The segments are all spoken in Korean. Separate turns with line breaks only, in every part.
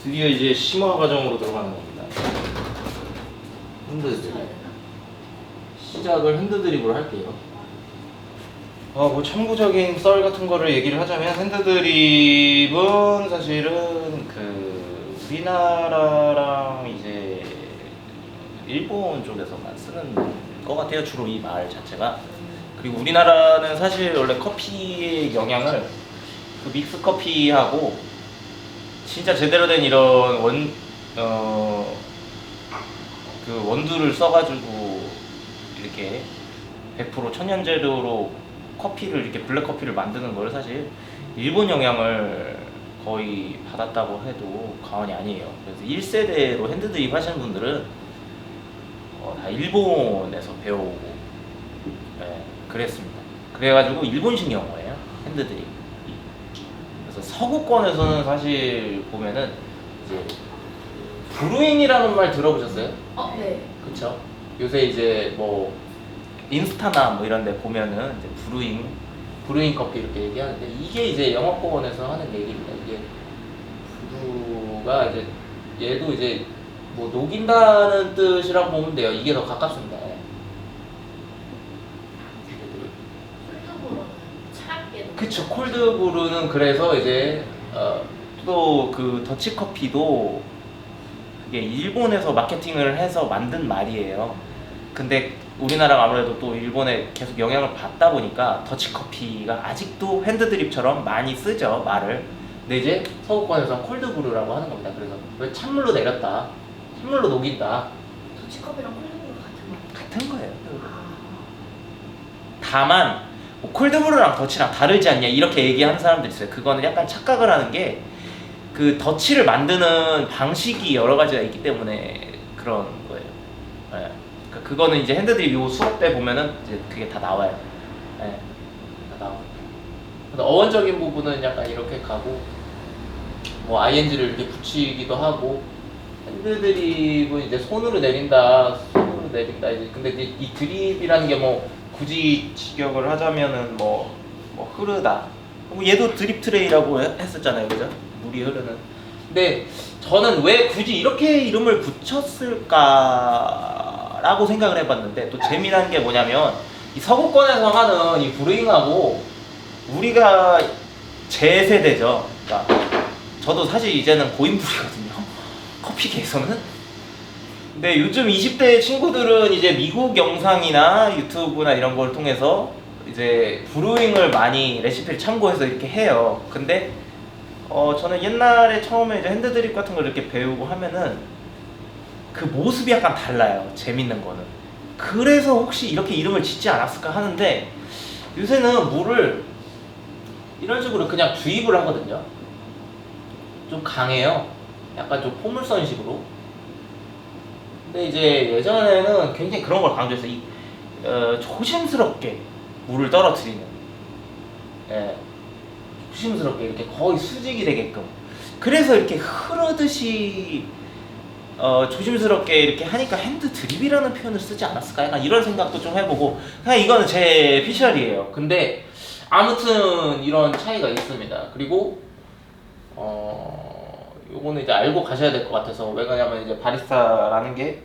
드디어 이제 심화 과정으로 들어가는 겁니다. 핸드드립. 시작을 핸드드립으로 할게요. 뭐 참고적인 썰 같은 거를 얘기를 하자면 핸드드립은 사실은 그 우리나라랑 이제 일본 쪽에서만 쓰는 것 같아요. 주로 이 말 자체가. 그리고 우리나라는 사실 원래 커피의 영향을 그 믹스 커피하고 진짜 제대로 된 이런 그 원두를 써가지고 이렇게 100% 천연 재료로 커피를 이렇게 블랙 커피를 만드는 걸 사실 일본 영향을 거의 받았다고 해도 과언이 아니에요. 그래서 1세대로 핸드드립 하시는 분들은 다 일본에서 배우고 그랬습니다. 그래가지고 일본식 영어예요, 핸드드립. 그래서 서구권에서는 사실 보면은 이제 브루잉이라는 말 들어보셨어요?
네.
그쵸? 요새 이제 뭐 인스타나 뭐 이런 데 보면은 이제 브루잉 커피 이렇게 얘기하는데 이게 이제 영어권에서 하는 얘기입니다. 이게 브루가 이제 얘도 이제 뭐 녹인다는 뜻이라고 보면 돼요. 이게 더 가깝습니다. 그쵸. 콜드브루는 그래서 이제 또 그 더치커피도 이게 일본에서 마케팅을 해서 만든 말이에요. 근데 우리나라가 아무래도 또 일본에 계속 영향을 받다 보니까 더치커피가 아직도 핸드드립처럼 많이 쓰죠, 말을. 근데 이제 서구권에서는 콜드브루라고 하는 겁니다. 그래서 왜 찬물로 내렸다, 찬물로 녹인다.
더치커피랑 콜드브루 같은 거?
같은 거예요. 다만 뭐 콜드브루랑 더치랑 다르지 않냐 이렇게 얘기하는 사람들이 있어요. 그거는 약간 착각을 하는 게 그 더치를 만드는 방식이 여러 가지가 있기 때문에 그런 거예요. 네. 그러니까 그거는 이제 핸드드립 요 수업 때 보면은 이제 그게 다 나와요. 네. 다 나와요. 근데 어원적인 부분은 약간 이렇게 가고 뭐 ing를 이렇게 붙이기도 하고 핸드드립은 이제 손으로 내린다 이제 근데 이제 이 드립이라는 게 뭐 굳이 직역을 하자면은 뭐 흐르다. 얘도 드립 트레이라고 했었잖아요, 그죠? 물이 흐르는. 근데 저는 왜 굳이 이렇게 이름을 붙였을까라고 생각을 해봤는데 또 재미난 게 뭐냐면 이 서구권에서 하는 이 브루잉하고 우리가 제 세대죠. 그러니까 저도 사실 이제는 고인물이거든요. 커피계에서는. 근데 요즘 20대 친구들은 이제 미국 영상이나 유튜브나 이런 걸 통해서 이제 브루잉을 많이 레시피를 참고해서 이렇게 해요. 근데 저는 옛날에 처음에 이제 핸드드립 같은 걸 이렇게 배우고 하면은 그 모습이 약간 달라요. 재밌는 거는. 그래서 혹시 이렇게 이름을 짓지 않았을까 하는데 요새는 물을 이런 식으로 그냥 주입을 하거든요. 좀 강해요. 약간 좀 포물선식으로. 근데 이제 예전에는 굉장히 그런 걸 강조했어요. 조심스럽게 물을 떨어뜨리는. 예. 조심스럽게 이렇게 거의 수직이 되게끔. 그래서 이렇게 흐르듯이 조심스럽게 이렇게 하니까 핸드 드립이라는 표현을 쓰지 않았을까? 약간 이런 생각도 좀 해보고 그냥 이거는 제 피셜이에요. 근데 아무튼 이런 차이가 있습니다. 그리고 요거는 이제 알고 가셔야 될 것 같아서 왜 그러냐면 이제 바리스타라는 게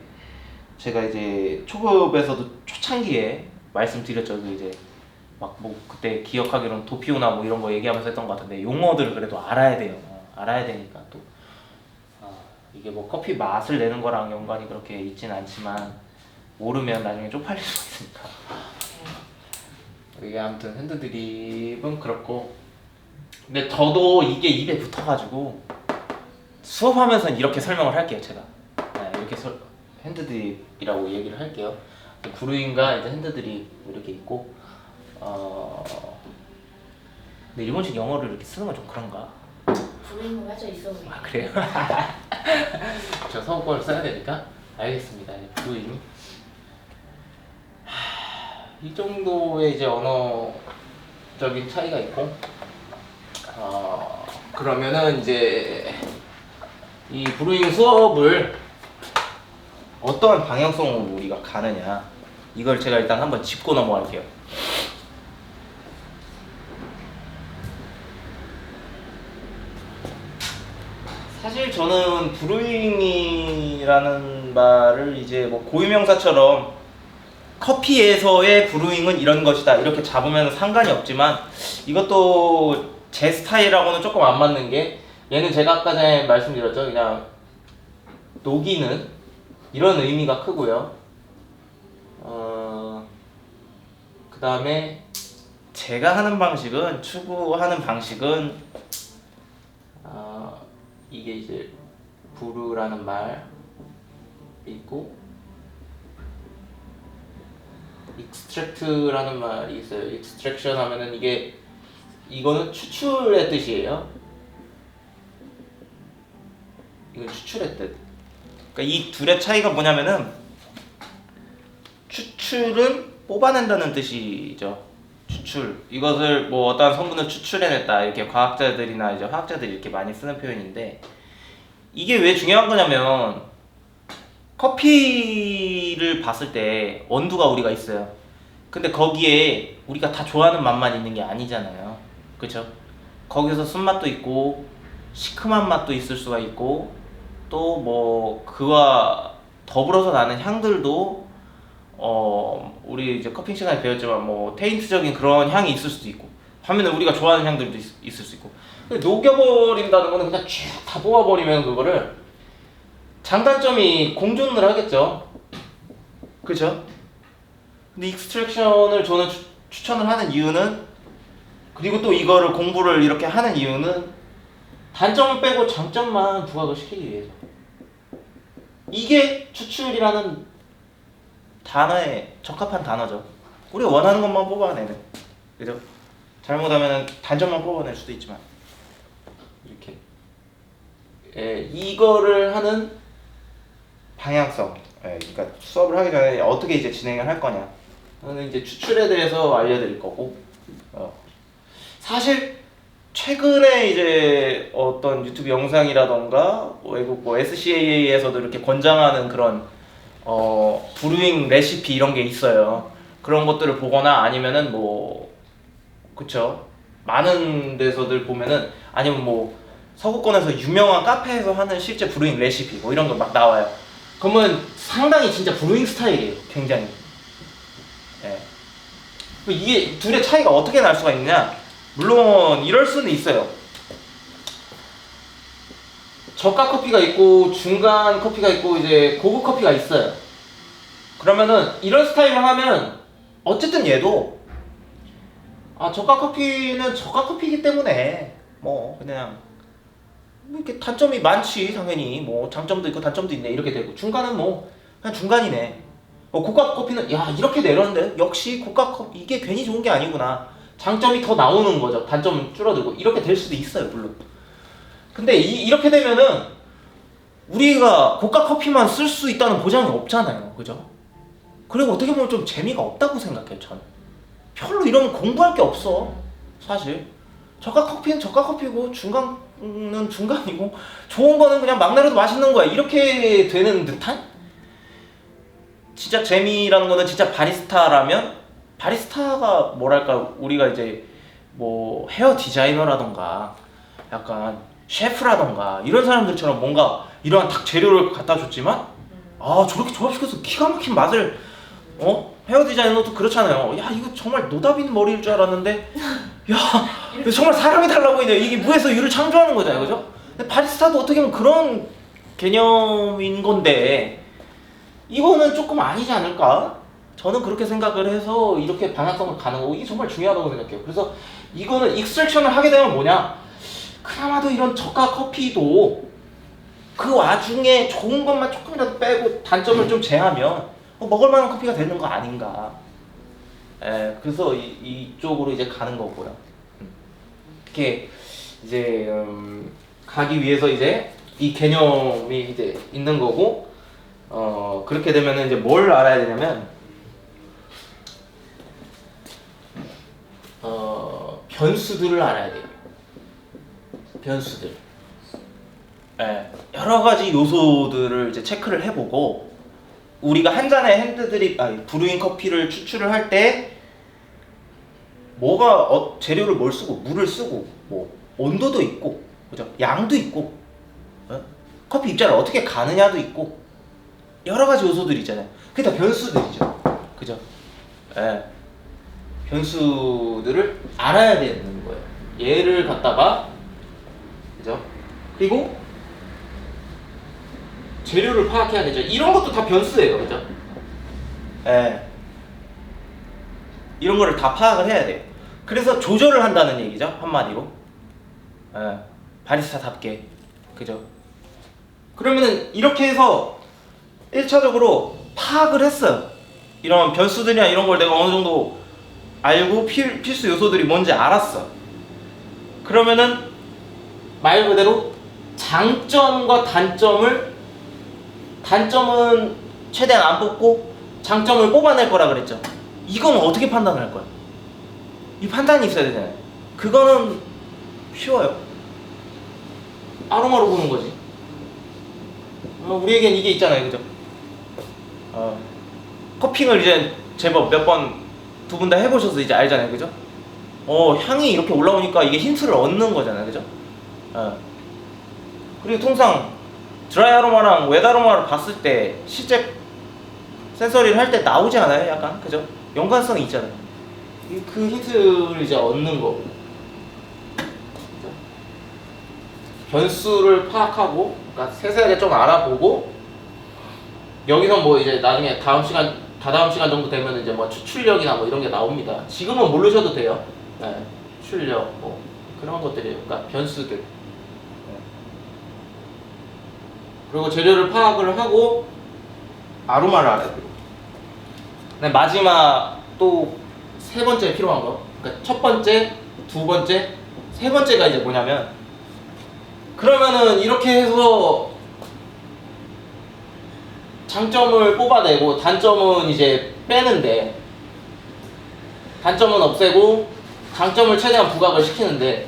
제가 이제 초급에서도 초창기에 말씀드렸죠. 그 이제 막 뭐 그때 기억하기로는 도피오나 뭐 이런 거 얘기하면서 했던 것 같은데 용어들을 그래도 알아야 돼요. 알아야 되니까 또 이게 뭐 커피 맛을 내는 거랑 연관이 그렇게 있진 않지만 모르면 나중에 쪽팔릴 수 있으니까. 이게 아무튼 핸드드립은 그렇고 근데 저도 이게 입에 붙어가지고 수업하면서 이렇게 설명을 할게요. 제가 이렇게 핸드드립이라고 얘기를 할게요. 브루잉과 이제 핸드드립 이렇게 있고 근데 일본식 영어를 이렇게 쓰는 건 좀 그런가?
브루잉으로 해져 있어.
아 그래요? 저 서구권을 써야 되니까 알겠습니다. 브루잉 이 정도의 이제 언어적인 차이가 있고 그러면은 이제 이 브루잉 수업을 어떠한 방향성으로 우리가 가느냐 이걸 제가 일단 한번 짚고 넘어갈게요. 사실 저는 브루잉이라는 말을 이제 뭐 고유명사처럼 커피에서의 브루잉은 이런 것이다 이렇게 잡으면 상관이 없지만 이것도 제 스타일하고는 조금 안 맞는 게 얘는 제가 아까 전에 말씀드렸죠. 그냥 녹이는 이런 의미가 크고요. 그 다음에 제가 하는 방식은 추구하는 방식은 이게 이제 브루라는 말 있고 extract라는 말이 있어요. extraction 하면은 이거는 추출의 뜻이에요. 이건 추출의 뜻. 그러니까 이 둘의 차이가 뭐냐면은 추출은 뽑아낸다는 뜻이죠. 추출. 이것을 뭐 어떠한 성분을 추출해냈다. 이렇게 과학자들이나 이제 화학자들이 이렇게 많이 쓰는 표현인데 이게 왜 중요한 거냐면 커피를 봤을 때 원두가 우리가 있어요. 근데 거기에 우리가 다 좋아하는 맛만 있는 게 아니잖아요. 그쵸? 거기서 쓴맛도 있고 시큼한 맛도 있을 수가 있고 또 뭐 그와 더불어서 나는 향들도 우리 이제 커피 시간에 배웠지만 뭐 테인트적인 그런 향이 있을 수도 있고 반면에 우리가 좋아하는 향들도 있을 수 있고 근데 녹여버린다는 거는 그냥 쭉 다 뽑아버리면 그거를 장단점이 공존을 하겠죠. 그죠? 근데 익스트랙션을 저는 추천을 하는 이유는 그리고 또 이거를 공부를 이렇게 하는 이유는 단점을 빼고 장점만 부각을 시키기 위해서 이게 추출이라는 단어에 적합한 단어죠. 우리가 원하는 것만 뽑아내는 그죠? 잘못하면 단점만 뽑아낼 수도 있지만 이렇게 이거를 하는 방향성 그러니까 수업을 하기 전에 어떻게 이제 진행을 할 거냐 는 이제 추출에 대해서 알려드릴 거고 사실 최근에 이제 어떤 유튜브 영상이라던가 외국 뭐 SCAA에서도 이렇게 권장하는 그런 브루잉 레시피 이런 게 있어요. 그런 것들을 보거나 아니면은 뭐 그쵸 많은 데서들 보면은 아니면 뭐 서구권에서 유명한 카페에서 하는 실제 브루잉 레시피 뭐 이런 거 막 나와요. 그러면 상당히 진짜 브루잉 스타일이에요. 굉장히. 이게 둘의 차이가 어떻게 날 수가 있냐? 물론 이럴 수는 있어요. 저가 커피가 있고 중간 커피가 있고 이제 고급 커피가 있어요. 그러면은 이런 스타일을 하면 어쨌든 얘도 저가 커피는 저가 커피이기 때문에 뭐 그냥 이렇게 단점이 많지 당연히 뭐 장점도 있고 단점도 있네 이렇게 되고 중간은 뭐 그냥 중간이네. 고가 커피는 야 이렇게 내렸는데 역시 고가 커피 이게 괜히 좋은 게 아니구나. 장점이 더 나오는 거죠. 단점은 줄어들고 이렇게 될 수도 있어요 물론. 근데 이렇게 되면은 우리가 고가 커피만 쓸 수 있다는 보장이 없잖아요. 그죠? 그리고 어떻게 보면 좀 재미가 없다고 생각해요 저는. 별로 이러면 공부할 게 없어 사실. 저가 커피는 저가 커피고 중간은 중간이고 좋은 거는 그냥 막 내려도 맛있는 거야 이렇게 되는 듯한? 진짜 재미라는 거는 진짜 바리스타라면 바리스타가 뭐랄까 우리가 이제 뭐 헤어 디자이너라던가 약간 셰프라던가 이런 사람들처럼 뭔가 이러한 딱 재료를 갖다 줬지만 저렇게 조합시켜서 기가 막힌 맛을 헤어 디자이너도 그렇잖아요. 야 이거 정말 노다빈 머리일 줄 알았는데 야 이거 정말 사람이 달라 보이네. 이게 무에서 유를 창조하는 거잖아요. 그죠? 근데 바리스타도 어떻게 보면 그런 개념인 건데 이거는 조금 아니지 않을까? 저는 그렇게 생각을 해서 이렇게 방향성을 가는 거고 이게 정말 중요하다고 생각해요. 그래서 이거는 익스트랙션을 하게 되면 뭐냐? 그나마도 이런 저가 커피도 그 와중에 좋은 것만 조금이라도 빼고 단점을 좀 제하면 먹을 만한 커피가 되는 거 아닌가. 그래서 이쪽으로 이제 가는 거고요. 이렇게 이제 가기 위해서 이제 이 개념이 이제 있는 거고 그렇게 되면은 이제 뭘 알아야 되냐면 변수들을 알아야 돼요. 변수들. 여러 가지 요소들을 이제 체크를 해보고 우리가 한 잔의 브루잉 커피를 추출을 할 때 뭐가 재료를 뭘 쓰고 물을 쓰고 뭐 온도도 있고 그죠? 양도 있고 커피 입자를 어떻게 가느냐도 있고 여러 가지 요소들이 있잖아요. 그게 다 변수들이죠. 그죠? 예. 변수들을 알아야 되는 거예요. 얘를 갖다가 그죠? 그리고 재료를 파악해야 되죠. 이런 것도 다 변수예요. 그죠? 예. 이런 거를 다 파악을 해야 돼요. 그래서 조절을 한다는 얘기죠. 한마디로. 예. 바리스타답게. 그죠? 그러면은 이렇게 해서 1차적으로 파악을 했어요. 이런 변수들이나 이런 걸 내가 어느 정도 알고 필수 요소들이 뭔지 알았어. 그러면은 말 그대로 장점과 단점은 최대한 안 뽑고 장점을 뽑아낼 거라 그랬죠. 이건 어떻게 판단을 할 거야? 이 판단이 있어야 되잖아요. 그거는 쉬워요. 아로마로 보는 거지. 우리에겐 이게 있잖아요. 그죠? 커핑을 이제 제법 몇 번 두 분 다 해보셔서 이제 알잖아요. 그죠? 향이 이렇게 올라오니까 이게 힌트를 얻는 거잖아요. 그죠? 그리고 통상 드라이 아로마랑 웻 아로마를 봤을 때 실제 센서리를 할 때 나오지 않아요? 약간 그죠? 연관성이 있잖아요. 그 힌트를 이제 얻는 거. 그죠? 변수를 파악하고, 그러니까 세세하게 좀 알아보고, 여기서 뭐 이제 나중에 다다음 시간 정도 되면 이제 뭐 추출력이나 뭐 이런 게 나옵니다. 지금은 모르셔도 돼요. 네, 추출력 뭐 그런 것들이에요. 그러니까 변수들. 네. 그리고 재료를 파악을 하고 아로마를 알아야 되고. 네, 마지막 또 세 번째 필요한 거. 그러니까 첫 번째, 두 번째, 세 번째가 이제 뭐냐면, 그러면은 이렇게 해서 장점을 뽑아내고 단점은 이제 빼는데, 단점은 없애고 장점을 최대한 부각을 시키는데,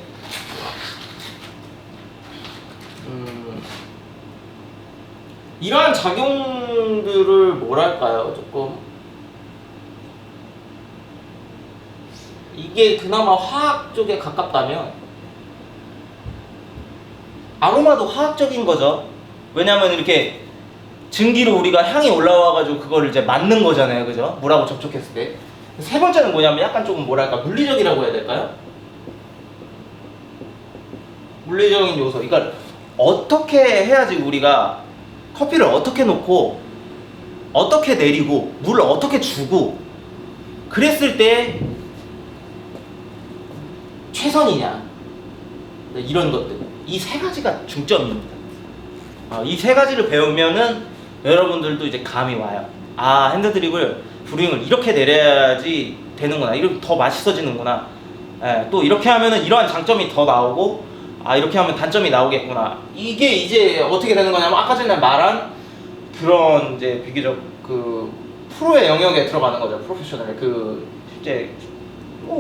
이러한 작용들을 뭐랄까요? 조금 이게 그나마 화학 쪽에 가깝다면, 아로마도 화학적인 거죠. 왜냐면 이렇게 증기로 우리가 향이 올라와가지고 그거를 이제 맡는 거잖아요. 그죠? 물하고 접촉했을 때. 세 번째는 뭐냐면 약간 조금 뭐랄까 물리적이라고 해야 될까요? 물리적인 요소. 그러니까 어떻게 해야지 우리가 커피를 어떻게 놓고 어떻게 내리고 물을 어떻게 주고 그랬을 때 최선이냐, 이런 것들. 이 세 가지가 중점입니다. 이 세 가지를 배우면은 여러분들도 이제 감이 와요. 핸드드립을 브루잉을 이렇게 내려야지 되는구나. 이렇게 더 맛있어지는구나. 또 이렇게 하면은 이러한 장점이 더 나오고, 이렇게 하면 단점이 나오겠구나. 이게 이제 어떻게 되는 거냐면, 아까 전에 말한 그런 이제 비교적 그 프로의 영역에 들어가는 거죠. 프로페셔널. 실제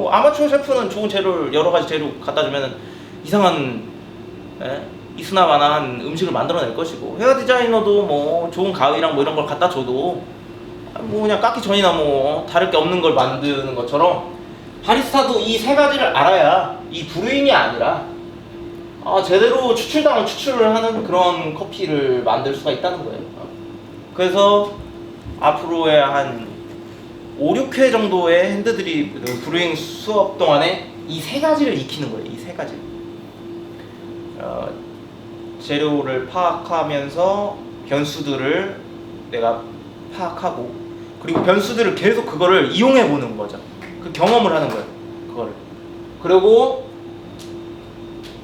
아마추어 셰프는 좋은 재료를 여러 가지 재료 갖다 주면은 이상한 이스나마나한 음식을 만들어낼 것이고, 헤어 디자이너도 뭐 좋은 가위랑 뭐 이런 걸 갖다 줘도 뭐 그냥 깎기 전이나 뭐 다를 게 없는 걸 만드는 것처럼, 바리스타도 이 세 가지를 알아야 이 브루잉이 아니라 제대로 추출당을 추출을 하는 그런 커피를 만들 수가 있다는 거예요. 그래서 앞으로의 한 5, 6회 정도의 핸드드립 브루잉 수업 동안에 이 세 가지를 익히는 거예요. 이 세 가지. 재료를 파악하면서 변수들을 내가 파악하고, 그리고 변수들을 계속 그거를 이용해 보는 거죠. 그 경험을 하는 거예요. 그거를. 그리고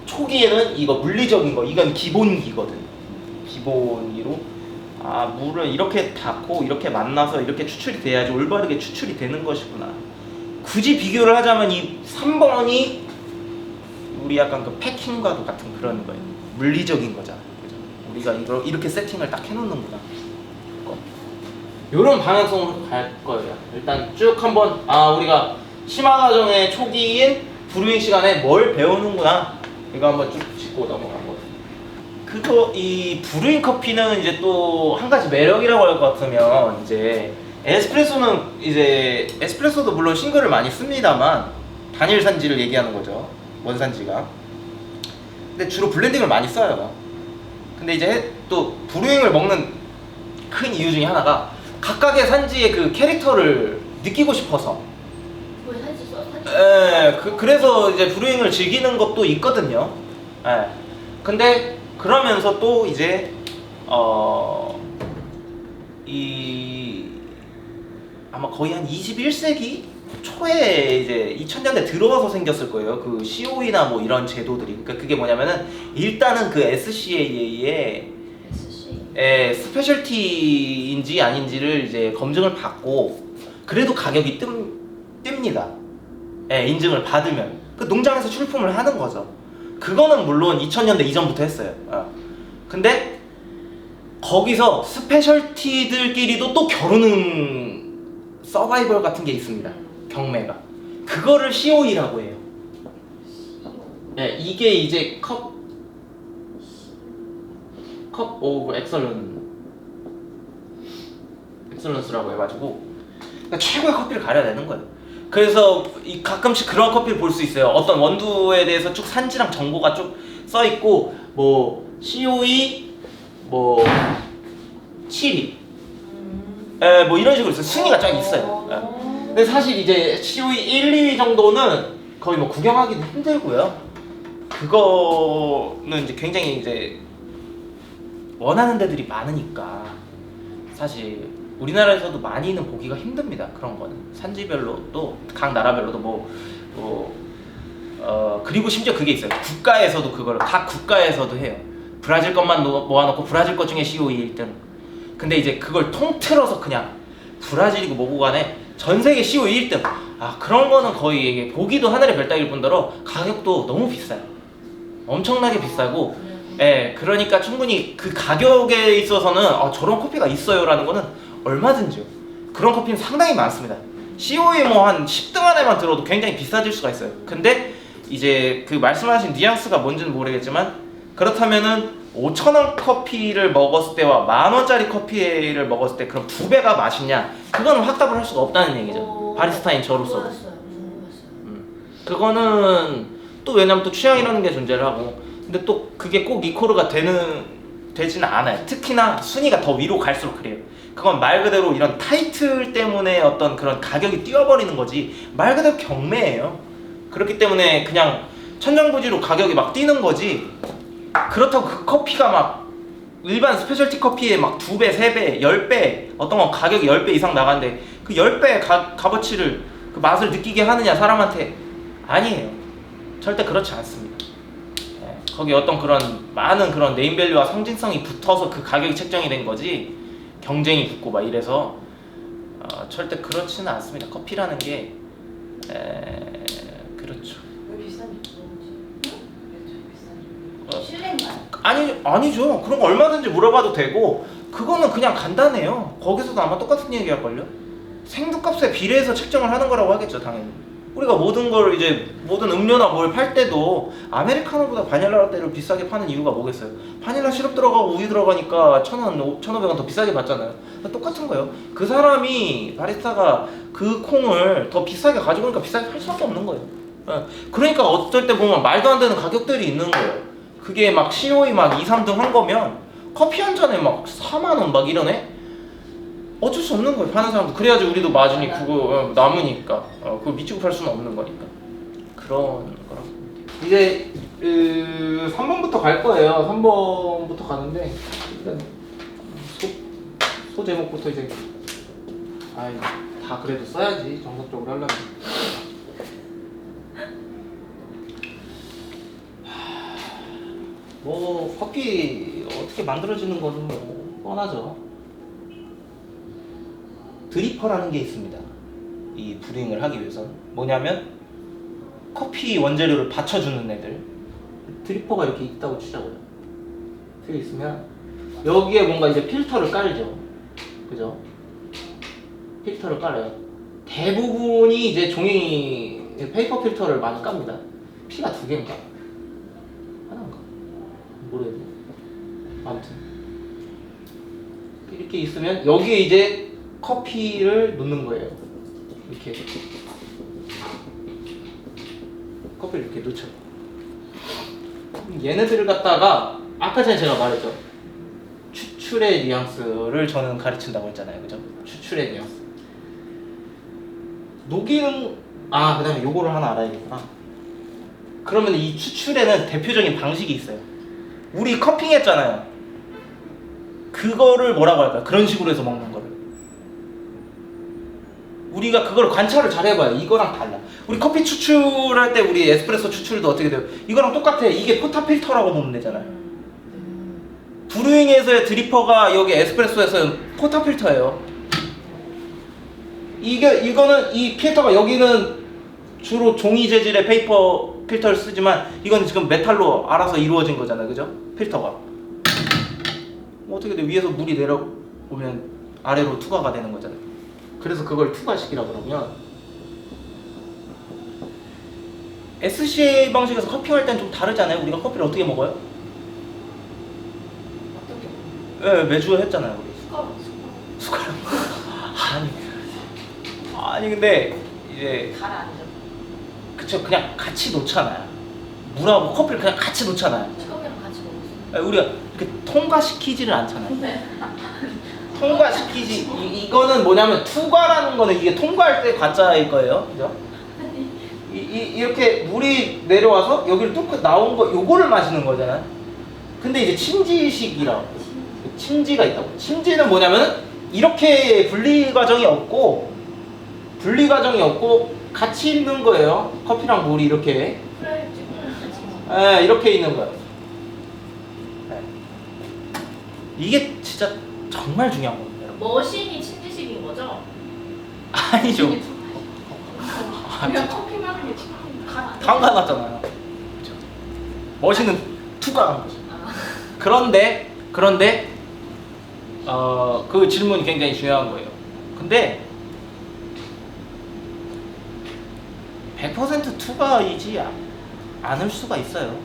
초기에는 이거 물리적인 거, 이건 기본기거든. 기본기로 물을 이렇게 닫고 이렇게 만나서 이렇게 추출이 돼야지 올바르게 추출이 되는 것이구나. 굳이 비교를 하자면 이 3번이 우리 약간 그 패킹과도 같은 그런 거예요. 물리적인 거잖아. 그죠? 우리가 이렇게 세팅을 딱 해놓는구나. 이런 방향성으로 갈 거예요. 일단 쭉 한번 우리가 심화 과정의 초기인 브루잉 시간에 뭘 배우는구나. 이거 한번 쭉 짚고 넘어간 거예요. 이 브루잉 커피는 이제 또 한 가지 매력이라고 할 것 같으면, 이제 에스프레소도 물론 싱글을 많이 씁니다만 단일 산지를 얘기하는 거죠. 원산지가. 근데 주로 블렌딩을 많이 써요. 근데 이제 또 브루잉을 먹는 큰 이유 중에 하나가 각각의 산지의 그 캐릭터를 느끼고 싶어서.
왜 사진 써?
그래서 이제 브루잉을 즐기는 것도 있거든요. 예. 근데 그러면서 또 이제 아마 거의 한 21세기 초에 이제 2000년대 들어와서 생겼을 거예요. 그 COE나 뭐 이런 제도들이. 그러니까 그게 뭐냐면은 일단은 그 SCAA의
SC.
스페셜티인지 아닌지를 이제 검증을 받고 그래도 가격이 뜹니다. 인증을 받으면 그 농장에서 출품을 하는 거죠. 그거는 물론 2000년대 이전부터 했어요. 근데 거기서 스페셜티들끼리도 또 겨루는 서바이벌 같은 게 있습니다. 경매가. 그거를 COE라고 해요. 이게 이제 컵 오브 엑설런스라고 해가지고 그러니까 최고의 커피를 가려야 되는 거예요. 그래서 가끔씩 그런 커피를 볼 수 있어요. 어떤 원두에 대해서 쭉 산지랑 정보가 쭉 써 있고 뭐 COE 뭐 7위 뭐 이런 식으로 있어요. 순위가 쫙 있어요. 근데 사실 이제 COE 1, 2위 정도는 거의 뭐 구경하기도 힘들고요. 그거는 이제 굉장히 이제 원하는 데들이 많으니까 사실 우리나라에서도 많이는 보기가 힘듭니다. 그런 거는 산지별로도 각 나라별로도 그리고 심지어 그게 있어요. 국가에서도 그걸 각 국가에서도 해요. 브라질 것만 모아놓고 브라질 것 중에 COE 1등. 근데 이제 그걸 통틀어서 그냥 브라질이고 뭐고 간에 전 세계 COE 1등. 그런 거는 거의 보기도 하늘의 별 따기일 뿐더러 가격도 너무 비싸요. 엄청나게 비싸고 그러니까 충분히 그 가격에 있어서는 저런 커피가 있어요라는 거는 얼마든지요. 그런 커피는 상당히 많습니다. COE 뭐 한 10등 안에만 들어도 굉장히 비싸질 수가 있어요. 근데 이제 그 말씀하신 뉘앙스가 뭔지는 모르겠지만 그렇다면은 5,000원 커피를 먹었을 때와 10,000원짜리 커피를 먹었을 때 그럼 두 배가 맛있냐? 그거는 확답을 할 수가 없다는 얘기죠. 바리스타인 저로서. 그거는 또 왜냐면 또 취향이라는 게 존재를 하고 근데 또 그게 꼭 이코르가 되지는 않아요. 특히나 순위가 더 위로 갈수록 그래요. 그건 말 그대로 이런 타이틀 때문에 어떤 그런 가격이 뛰어버리는 거지 말 그대로 경매예요. 그렇기 때문에 그냥 천정부지로 가격이 막 뛰는 거지 그렇다고 그 커피가 막 일반 스페셜티 커피에 막 2배, 3배, 10배 어떤 건 가격이 10배 이상 나가는데 그 10배의 값어치를 그 맛을 느끼게 하느냐 사람한테 아니에요. 절대 그렇지 않습니다. 거기 어떤 그런 많은 그런 네임밸류와 상징성이 붙어서 그 가격이 책정이 된 거지 경쟁이 붙고 막 이래서 절대 그렇지는 않습니다. 커피라는 게 그렇죠.
왜 비싼지 실례인가요?
아니죠. 그런 거 얼마든지 물어봐도 되고 그거는 그냥 간단해요. 거기서도 아마 똑같은 얘기 할걸요. 생두값에 비례해서 책정을 하는 거라고 하겠죠, 당연히. 우리가 모든 걸 이제 모든 음료나 뭘 팔 때도 아메리카노보다 바닐라 라떼를 비싸게 파는 이유가 뭐겠어요? 바닐라 시럽 들어가고 우유 들어가니까 1,000원, 1,500원 더 비싸게 받잖아요. 똑같은 거예요. 그 사람이 바리스타가 그 콩을 더 비싸게 가지고 오니까 비싸게 팔 수밖에 없는 거예요. 그러니까 어쩔 때 보면 말도 안 되는 가격들이 있는 거예요. 그게 막 COE 막 2, 3등 한 거면 커피 한 잔에 막 4만 원 막 이러네? 어쩔 수 없는 거예요. 파는 사람도. 그래야지 우리도 마진이 그거 남으니까 그거 미치고 팔 수는 없는 거니까 그런 거라고. 이제 3번부터 갈 거예요. 3번부터 가는데 일단 소 제목부터 이제 다 그래도 써야지 정석적으로 하려면. 뭐 커피 어떻게 만들어지는 거는 뭐 뻔하죠. 드리퍼라는 게 있습니다. 이 브루잉을 하기 위해서는 뭐냐면 커피 원재료를 받쳐주는 애들 드리퍼가 이렇게 있다고 치자고요. 이렇게 있으면 여기에 뭔가 이제 필터를 깔죠. 그죠? 필터를 깔아요. 대부분이 이제 종이 페이퍼 필터를 많이 깝니다. 피가 2개인가? 하나인가? 모르겠네. 아무튼 이렇게 있으면 여기에 이제 커피를 넣는 거예요. 이렇게 커피를 이렇게 넣죠. 얘네들을 갖다가 아까 전에 제가 말했죠. 추출의 뉘앙스를 저는 가르친다고 했잖아요, 그죠? 추출의 뉘앙스. 녹이는 그다음에 요거를 하나 알아야겠구나. 그러면 이 추출에는 대표적인 방식이 있어요. 우리 커핑 했잖아요. 그거를 뭐라고 할까요? 그런 식으로 해서 먹는 거를. 우리가 그걸 관찰을 잘 해봐요. 이거랑 달라. 우리 커피 추출할 때 우리 에스프레소 추출도 어떻게 돼요? 이거랑 똑같아. 이게 포타필터라고 보면 되잖아요. 브루잉에서의 드리퍼가 여기 에스프레소에서는 포타필터예요. 이거는 이 필터가 여기는 주로 종이 재질의 페이퍼 필터를 쓰지만 이건 지금 메탈로 알아서 이루어진 거잖아요, 그죠? 필터가. 어떻게 돼? 위에서 물이 내려오면 아래로 투과가 되는 거잖아요. 그래서 그걸 투과시키라고 그러면 SCA 방식에서 커피할 땐 좀 다르잖아요. 우리가 커피를 어떻게 먹어요?
어떻게?
예, 매주 했잖아요, 우리.
숟가락.
아니 근데 이제
가라앉아.
그쵸, 그냥 같이 놓잖아요. 물하고 커피를 그냥 같이 놓잖아요.
처음이랑 같이 먹었어.
예, 우리가 이렇게 통과시키지를 않잖아요.
네.
통과시키지. 이거는 뭐냐면 투과라는 거는 이게 통과할 때 과자일 거예요, 그죠? 이렇게 물이 내려와서 여기를 뚫고 나온 거 요거를 마시는 거잖아요. 근데 이제 침지식이라고 침지가 있다고. 침지는 뭐냐면 이렇게 분리 과정이 없고 같이 있는 거예요. 커피랑 물이 이렇게 이렇게 있는 거예요. 네. 이게 진짜 정말 중요한 겁니다, 여러분.
머신이 침지식인 거죠?
아니죠.
그냥 커피 마르는 게 가라앉아.
담가놨잖아요. 그렇죠. 머신은 투과한 거죠. 그런데 그 질문이 굉장히 중요한 거예요. 근데 100% 투과이지 않을 수가 있어요.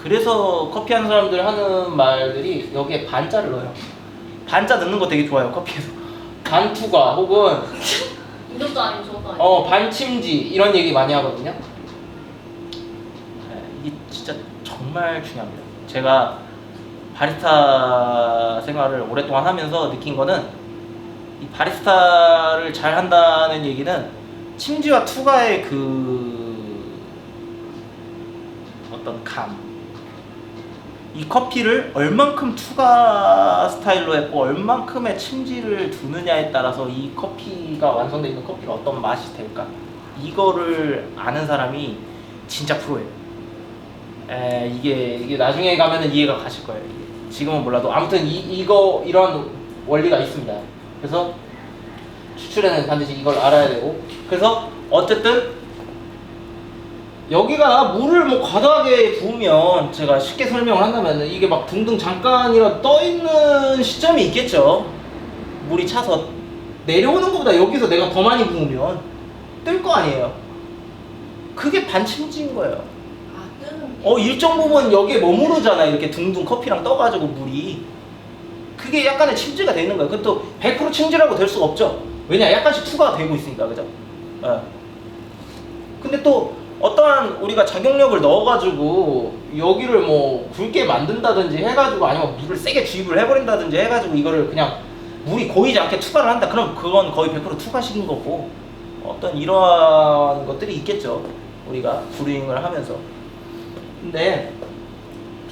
그래서 커피 하는 사람들 하는 말들이 여기에 반자를 넣어요. 반자 넣는 거 되게 좋아요, 커피에서. 반투과 혹은
이것도 아니고 저것도 아니고.
반침지 이런 얘기 많이 하거든요. 이게 진짜 정말 중요합니다. 제가 바리스타 생활을 오랫동안 하면서 느낀 거는 이 바리스타를 잘 한다는 얘기는 침지와 투과의 그 어떤 이 커피를 얼만큼 투과 스타일로 했고 얼만큼의 침지를 두느냐에 따라서 이 커피가 완성되어 있는 커피가 어떤 맛이 될까, 이거를 아는 사람이 진짜 프로예요. 이게 나중에 가면은 이해가 가실 거예요. 지금은 몰라도 아무튼 이런 원리가 있습니다. 그래서 추출에는 반드시 이걸 알아야 되고, 그래서 어쨌든 여기가 물을 뭐 과다하게 부으면, 제가 쉽게 설명을 한다면 이게 막 둥둥 잠깐이라도 떠 있는 시점이 있겠죠. 물이 차서 내려오는 것보다 여기서 내가 더 많이 부으면 뜰 거 아니에요. 그게 반침지인 거예요.
뜨는 게.
일정 부분 여기에 머무르잖아. 이렇게 둥둥 커피랑 떠가지고 물이. 그게 약간의 침지가 되는 거예요. 그것도 100% 침지라고 될 수가 없죠. 왜냐, 약간씩 투과가 되고 있으니까, 그죠? 근데 또 어떠한 우리가 작용력을 넣어가지고 여기를 뭐 굵게 만든다든지 해가지고, 아니면 물을 세게 주입을 해버린다든지 해가지고 이거를 그냥 물이 고이지 않게 투과를 한다. 그럼 그건 거의 100% 투과식인 거고, 어떤 이러한 것들이 있겠죠. 우리가 브루잉을 하면서. 근데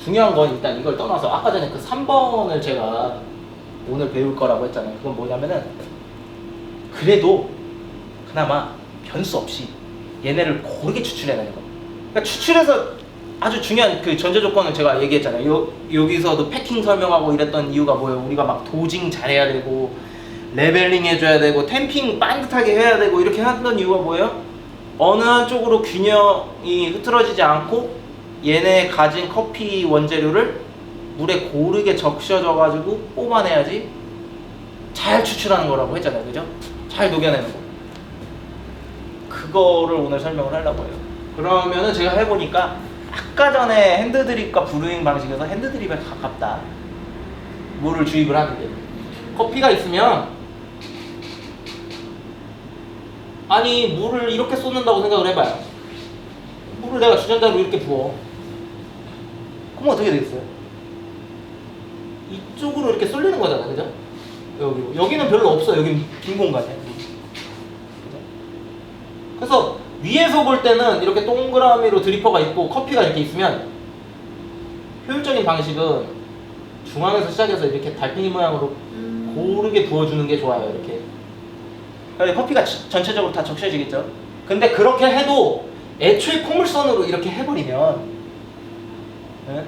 중요한 건 일단 이걸 떠나서 아까 전에 그 3번을 제가 오늘 배울 거라고 했잖아요. 그건 뭐냐면은 그래도 그나마 변수 없이 얘네를 고르게 추출해내는 거. 그러니까 추출해서 아주 중요한 그 전제 조건을 제가 얘기했잖아요. 여기서도 패킹 설명하고 이랬던 이유가 뭐예요? 우리가 막 도징 잘해야 되고 레벨링 해줘야 되고 템핑 반듯하게 해야 되고 이렇게 했던 이유가 뭐예요? 어느 한쪽으로 균형이 흐트러지지 않고 얘네 가진 커피 원재료를 물에 고르게 적셔져 가지고 뽑아내야지 잘 추출하는 거라고 했잖아요, 그죠? 잘 녹여내는 거. 그거를 오늘 설명을 하려고 해요. 그러면은 제가 해보니까 아까 전에 핸드드립과 브루잉 방식에서 핸드드립에 가깝다. 물을 주입을 하는 게. 커피가 있으면, 아니 물을 이렇게 쏟는다고 생각을 해봐요. 물을 내가 주전자로 이렇게 부어. 그럼 어떻게 되겠어요? 이쪽으로 이렇게 쏠리는 거잖아, 그죠? 여기는 별로 없어. 여기는 빈 공간이야. 그죠? 그래서 위에서 볼 때는 이렇게 동그라미로 드리퍼가 있고 커피가 이렇게 있으면 효율적인 방식은 중앙에서 시작해서 이렇게 달팽이 모양으로 고르게 부어주는 게 좋아요. 이렇게. 그래서 커피가 전체적으로 다 적셔지겠죠. 근데 그렇게 해도 애초에 포물선으로 이렇게 해버리면 네?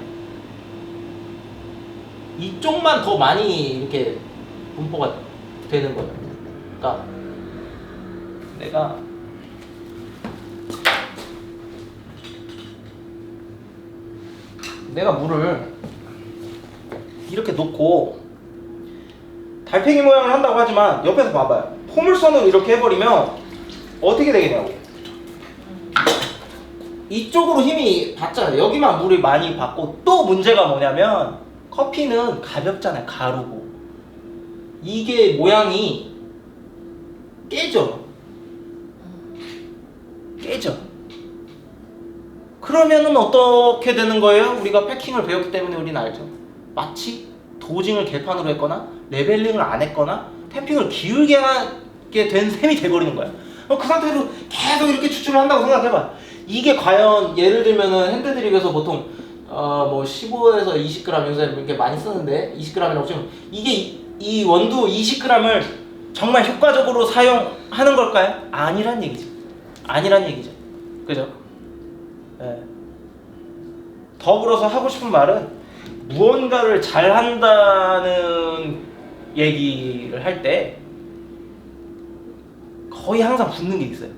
이쪽만 더 많이 이렇게 분포가 되는 거예요. 그러니까 내가 물을 이렇게 놓고 달팽이 모양을 한다고 하지만 옆에서 봐봐요. 포물선으로 이렇게 해버리면 어떻게 되겠냐고. 이쪽으로 힘이 받잖아요. 여기만 물을 많이 받고 또 문제가 뭐냐면 커피는 가볍잖아요. 가루고. 이게 모양이 깨져. 그러면은 어떻게 되는 거예요? 우리가 패킹을 배웠기 때문에 우리는 알죠. 마치 도징을 개판으로 했거나 레벨링을 안 했거나 탬핑을 기울게 하게 된 셈이 돼버리는 거야. 그 상태로 계속 이렇게 추출을 한다고 생각해봐. 이게 과연 예를 들면은 핸드드립에서 보통 뭐 15에서 20g 여기서 이렇게 많이 쓰는데 20g이라고 치면 이게 이 원두 20g을 정말 효과적으로 사용하는 걸까요? 아니란 얘기죠. 그죠? 네. 더불어서 하고 싶은 말은 무언가를 잘한다는 얘기를 할 때 거의 항상 붙는 게 있어요.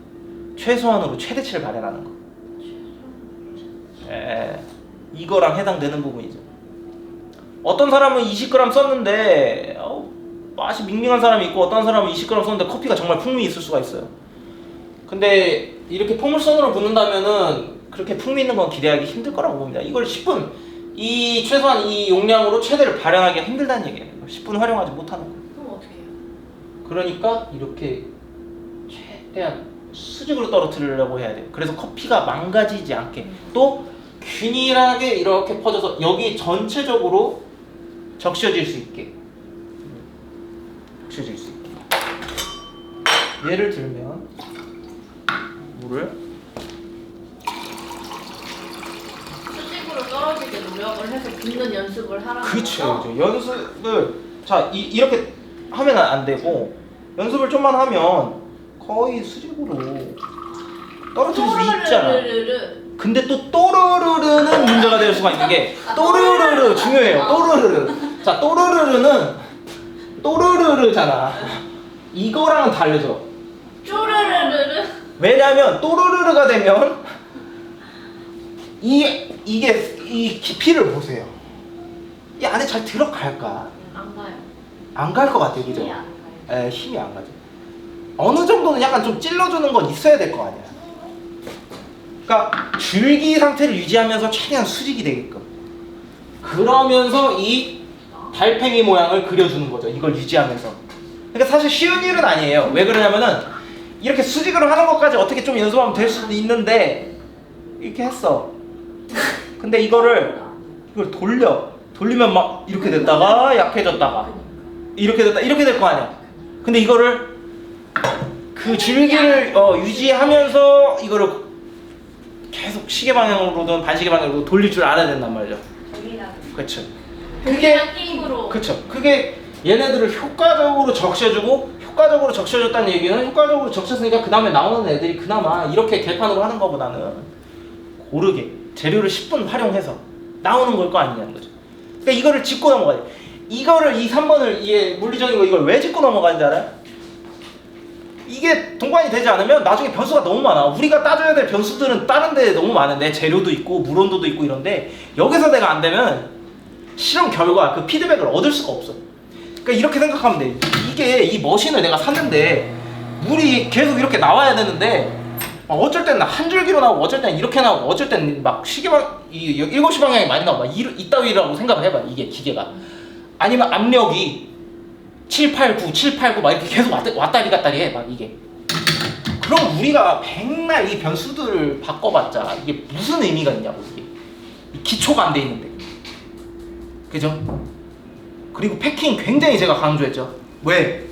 최소한으로 최대치를 마련하는 거. 이거랑 해당되는 부분이죠. 어떤 사람은 20g 썼는데 맛이 밍밍한 사람이 있고 어떤 사람은 20g 썼는데 커피가 정말 풍미 있을 수가 있어요. 근데 이렇게 포물선으로 붓는다면은 그렇게 풍미 있는 건 기대하기 힘들 거라고 봅니다. 이걸 10분 최소한 이 용량으로 최대를 발현하기가 힘들다는 얘기예요. 10분 활용하지 못하는 거.
그럼 어떻게 해요?
그러니까 이렇게 최대한 수직으로 떨어뜨리려고 해야 돼요. 그래서 커피가 망가지지 않게 또 균일하게 이렇게 퍼져서 여기 전체적으로 적셔질 수 있게. 예를 들면 물을
수직으로 떨어지게 노력을 해서 붓는 연습을 하라는
그쵸.
거죠?
연습을 이렇게 하면 안 되고 연습을 좀만 하면 거의 수직으로 떨어뜨릴 수 있잖아. 근데 또 또르르르는 문제가 될 수가 있는 게 또르르르 중요해요. 자, 또르르르잖아. 이거랑은 다르죠.
쪼르르르르.
왜냐면 또르르르가 되면 이게 이 깊이를 보세요. 이 안에 잘 들어갈까?
안 가요.
안 갈 것 같아요, 그죠?
힘이 안 가요.
힘이 안 가죠. 어느 정도는 약간 좀 찔러주는 건 있어야 될 거 아니야. 그러니까 줄기 상태를 유지하면서 최대한 수직이 되게끔. 그러면서 이 달팽이 모양을 그려주는 거죠. 이걸 유지하면서. 그러니까 사실 쉬운 일은 아니에요. 왜 그러냐면은 이렇게 수직으로 하는 것까지 어떻게 좀 연습하면 될 수도 있는데 이렇게 했어. 근데 이걸 돌리면 막 이렇게 됐다가 약해졌다가 이렇게 됐다 이렇게 될 거 아니야. 근데 이거를 그 줄기를 유지하면서 이거를 계속 시계 방향으로든 반시계 방향으로 돌릴 줄 알아야 된단 말이죠. 그렇죠. 그게
힘으로.
그렇죠. 그게 얘네들을 효과적으로 적셔줬다는 얘기는 효과적으로 적셨으니까 그 다음에 나오는 애들이 그나마 이렇게 개판으로 하는 것보다는 고르게 재료를 10분 활용해서 나오는 걸 거 아니냐는 거죠. 그러니까 이거를 짚고 넘어가야 돼. 이 3번을 이게 물리적인 거 이걸 왜 짚고 넘어가는지 알아요? 이게 동반이 되지 않으면 나중에 변수가 너무 많아. 우리가 따져야 될 변수들은 다른 데 너무 많은데 재료도 있고 물 온도도 있고 이런데 여기서 내가 안 되면 실험 결과 그 피드백을 얻을 수가 없어. 그러니까 이렇게 생각하면 돼. 이게 이 머신을 내가 샀는데 물이 계속 이렇게 나와야 되는데 어쩔 때는 한 줄기로 나오고 어쩔 때는 이렇게 나오고 어쩔 때는 막 시계방 7시 방향이 많이 나오고 막 이따위라고 생각을 해봐. 이게 기계가. 아니면 압력이 7, 8, 9 막 이렇게 계속 왔다리 갔다리 해. 막 이게. 그럼 우리가 백날 이 변수들을 바꿔봤자 이게 무슨 의미가 있냐고. 이게 기초가 안 돼 있는데. 그죠? 그리고 패킹 굉장히 제가 강조했죠. 왜?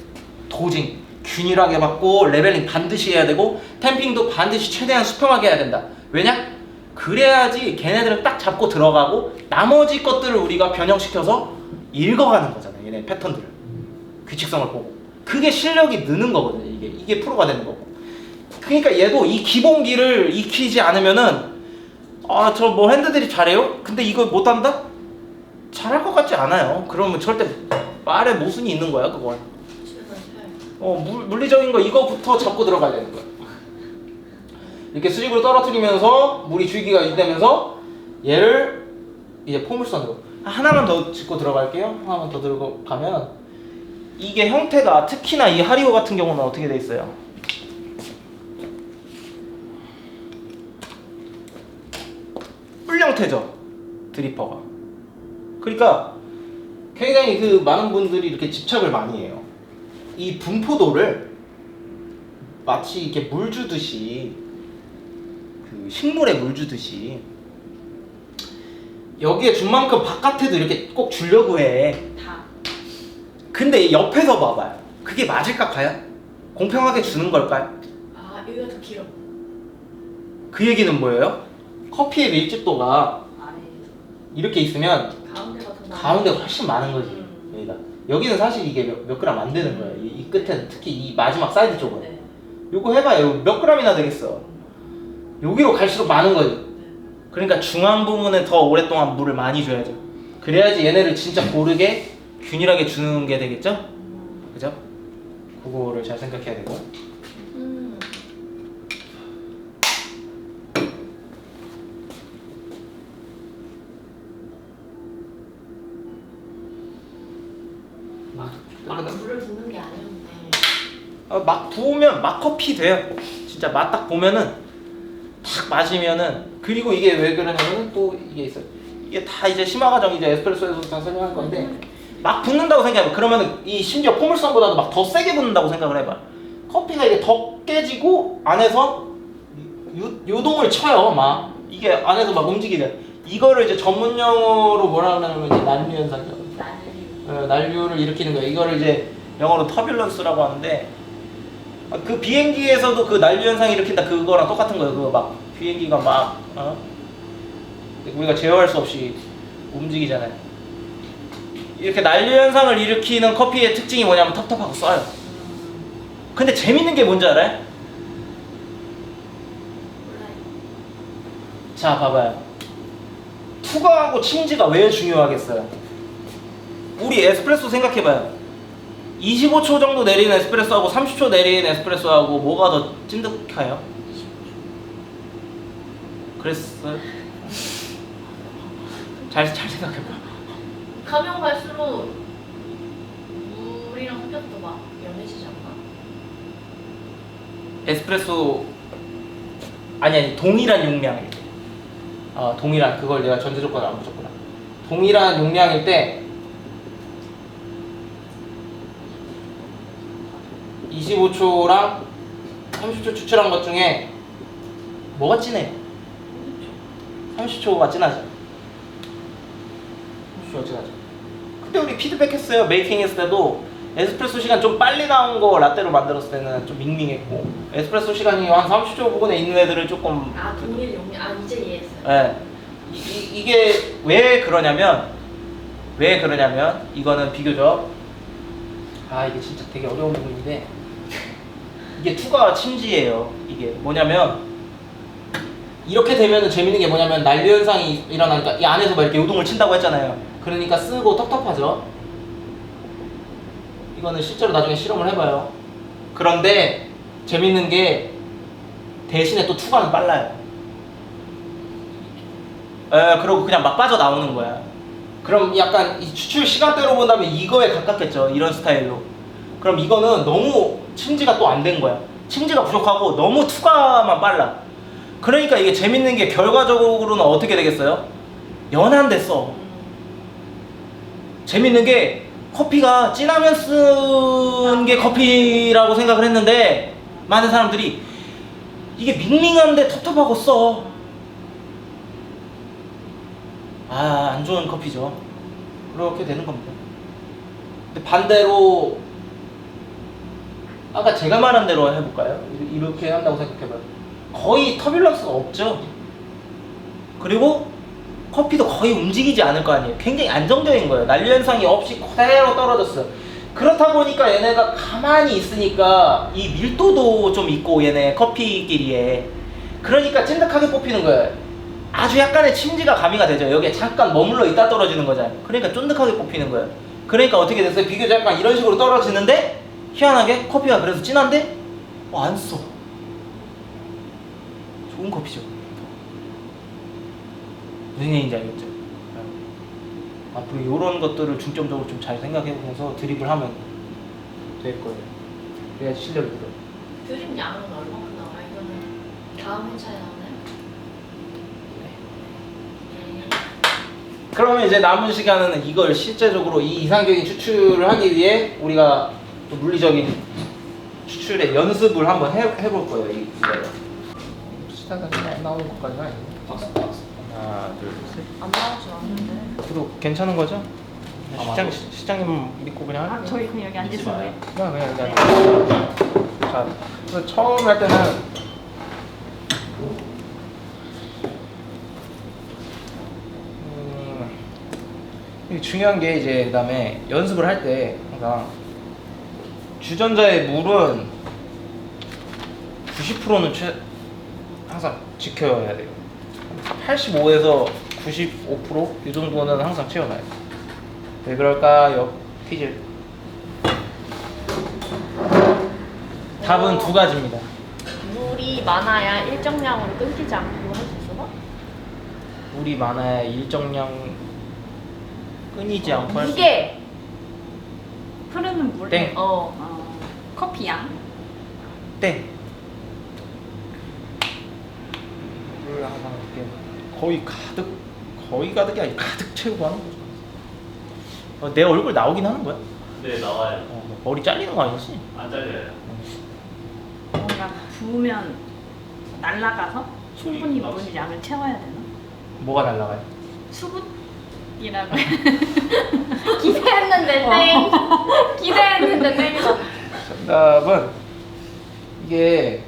도징 균일하게 받고 레벨링 반드시 해야 되고 템핑도 반드시 최대한 수평하게 해야 된다. 왜냐? 그래야지 걔네들을 딱 잡고 들어가고 나머지 것들을 우리가 변형시켜서 읽어가는 거잖아요. 얘네 패턴들을 규칙성을 보고 그게 실력이 느는 거거든요. 이게 프로가 되는 거고. 그러니까 얘도 이 기본기를 익히지 않으면은 아 저 뭐 핸드들이 잘해요? 근데 이거 못한다? 잘할 것 같지 않아요. 그러면 절대 말에 모순이 있는 거야 그건. 물리적인 거 이거부터 잡고 들어가야 되는 거야. 이렇게 수직으로 떨어뜨리면서 물이 줄기가 유지되면서 얘를 이제 포물선으로 하나만 더 짚고 들어갈게요. 하나만 더 들고 가면 이게 형태가 특히나 이 하리오 같은 경우는 어떻게 돼 있어요? 뿔 형태죠. 드리퍼가. 그러니까 굉장히 그 많은 분들이 이렇게 집착을 많이 해요. 이 분포도를 마치 이렇게 물 주듯이 그 식물에 물 주듯이 여기에 준 만큼 바깥에도 이렇게 꼭 주려고 해.
다.
근데 옆에서 봐봐요. 그게 맞을까 과연? 공평하게 주는 걸까요?
아 여기가 더 길어.
그 얘기는 뭐예요? 커피의 밀집도가
아래.
이렇게 있으면
가운데가 더 많아.
가운데가 훨씬 많은 거지. 여기가. 여기는 사실 이게 몇 그램 안 되는 거예요. 이 끝에는 특히 이 마지막 사이드 쪽은.
네.
요거 해봐요. 몇 그램이나 되겠어. 여기로 갈수록 많은 거지. 그러니까 중앙 부분에 더 오랫동안 물을 많이 줘야죠. 그래야지 얘네를 진짜 고르게 균일하게 주는 게 되겠죠? 그죠? 그거를 잘 생각해야 되고.
막 물을 붓는 게 아니었네.
막 부으면 막 커피 돼요. 진짜 맛 딱 보면은 딱 마시면은. 그리고 이게 왜 그러냐면은 또 이게 있어요. 이게 다 이제 심화 과정이죠. 에스프레소에서 다 설명할 건데 막 붓는다고 생각해봐. 그러면은 이 심지어 포물선보다도 막 더 세게 붓는다고 생각을 해봐. 커피가 이게 더 깨지고 안에서 요동을 쳐요. 막 이게 안에서 막 움직이래. 이거를 이제 전문용어로 뭐라 그러냐면 이제 난류 현상이죠. 난류를 일으키는 거예요. 이거를 이제 영어로 터뷸런스라고 하는데 그 비행기에서도 그 난류 현상이 일으킨다 그거랑 똑같은 거예요. 그거 막 비행기가 막 우리가 제어할 수 없이 움직이잖아요. 이렇게 난류 현상을 일으키는 커피의 특징이 뭐냐면 텁텁하고 써요. 근데 재밌는 게 뭔지 알아요? 자 봐봐요. 투과하고 침지가 왜 중요하겠어요? 우리 에스프레소 생각해봐요. 25초 정도 내리는 에스프레소하고 30초 내리는 에스프레소하고 뭐가 더 찐득해요? 그랬어요? 잘 생각해봐.
가면 갈수록 물이랑 섞여서 막 연해지지 않나?
에스프레소 아니 동일한 용량일 때 동일한 그걸 내가 전제 조건을 안 붙였구나. 동일한 용량일 때 25초랑 30초 추출한 것 중에 뭐가 진해? 30초가 진하죠. 30초가 진하죠. 근데 우리 피드백 했어요. 메이킹 했을 때도 에스프레소 시간 좀 빨리 나온 거 라떼로 만들었을 때는 좀 밍밍했고 에스프레소 시간이 한 30초 부분에 있는 애들은 조금
동일 용량. 이제 이해했어요.
네. 이게 왜 그러냐면 이거는 비교적 이게 진짜 되게 어려운 부분인데 이게 투과 침지예요. 이게 뭐냐면 이렇게 되면은 재밌는 게 뭐냐면 난류 현상이 일어나니까 이 안에서 막 이렇게 요동을 친다고 했잖아요. 그러니까 쓰고 텁텁하죠. 이거는 실제로 나중에 실험을 해봐요. 그런데 재밌는 게 대신에 또 투과는 빨라요. 그러고 그냥 막 빠져나오는 거야. 그럼 약간 이 추출 시간대로 본다면 이거에 가깝겠죠. 이런 스타일로. 그럼 이거는 너무 침지가 또 안 된 거야. 침지가 부족하고 너무 투과만 빨라. 그러니까 이게 재밌는 게 결과적으로는 어떻게 되겠어요? 연한됐어. 재밌는 게 커피가 진하면 쓴 게 커피라고 생각을 했는데 많은 사람들이 이게 밍밍한데 텁텁하고 써. 안 좋은 커피죠. 그렇게 되는 겁니다. 근데 반대로 아까 제가 말한 대로 해볼까요? 이렇게 한다고 생각해봐요. 거의 터뷸런스가 없죠. 그리고 커피도 거의 움직이지 않을 거 아니에요. 굉장히 안정적인 거예요. 난류 현상이 없이 그대로 떨어졌어요. 그렇다 보니까 얘네가 가만히 있으니까 이 밀도도 좀 있고 얘네 커피끼리에 그러니까 찐득하게 뽑히는 거예요. 아주 약간의 침지가 가미가 되죠. 여기에 잠깐 머물러 있다 떨어지는 거잖아요. 그러니까 쫀득하게 뽑히는 거예요. 그러니까 어떻게 됐어요? 비교적 약간 이런 식으로 떨어지는데 희한하게 커피가 그래서 진한데 안 써. 좋은 커피죠. 무슨 얘기인지 알겠죠? 앞으로 이런 것들을 중점적으로 좀 잘 생각해보면서 드립을 하면 될 거예요. 그래야지 실력이 들어요.
드립 양은 얼마큼 나와요? 이거는 다음 회차에 나오나요?
그러면 이제 남은 시간은 이걸 실제적으로 이 이상적인 추출을 하기 위해 우리가 또 물리적인 추출의 연습을 한번 해볼 거예요. 이거를. 시타가 나오는 것까지는 아니고. 하나, 둘, 셋.
안 나오지 않는데.
그래도 괜찮은 거죠? 시장님 믿고 그냥 할게요.
저희 그냥 여기 앉으신 거예요?
그냥 여기 앉아요. 자, 그래서 처음 할 때는 이게 중요한 게 이제 그다음에 연습을 할 때 항상 주전자의 물은 90%는 항상 지켜야 돼요. 85에서 95%이 정도는 항상 채워놔야 돼요. 왜 그럴까요? 퀴즈. 답은 두 가지입니다.
물이 많아야 일정량으로 끊기지 않고 할 수 있어?
물이 많아야 일정량 끊이지 않고 할 수
무게!
흐르는 물.
땡.
커피 양.
땡. 물을 항상 이렇게 거의 가득이 아니고 가득 채우고 하는 거죠. 내 얼굴 나오긴 하는 거야?
네, 나와요.
머리 잘리는 거 아니지?
안 잘려요.
뭔가 부으면 날아가서 충분히
나오지.
물 양을 채워야 되나?
뭐가 날라가요?
수분이라고.
기대했는데 땡! 기대했는데 땡이다.
정답은 이게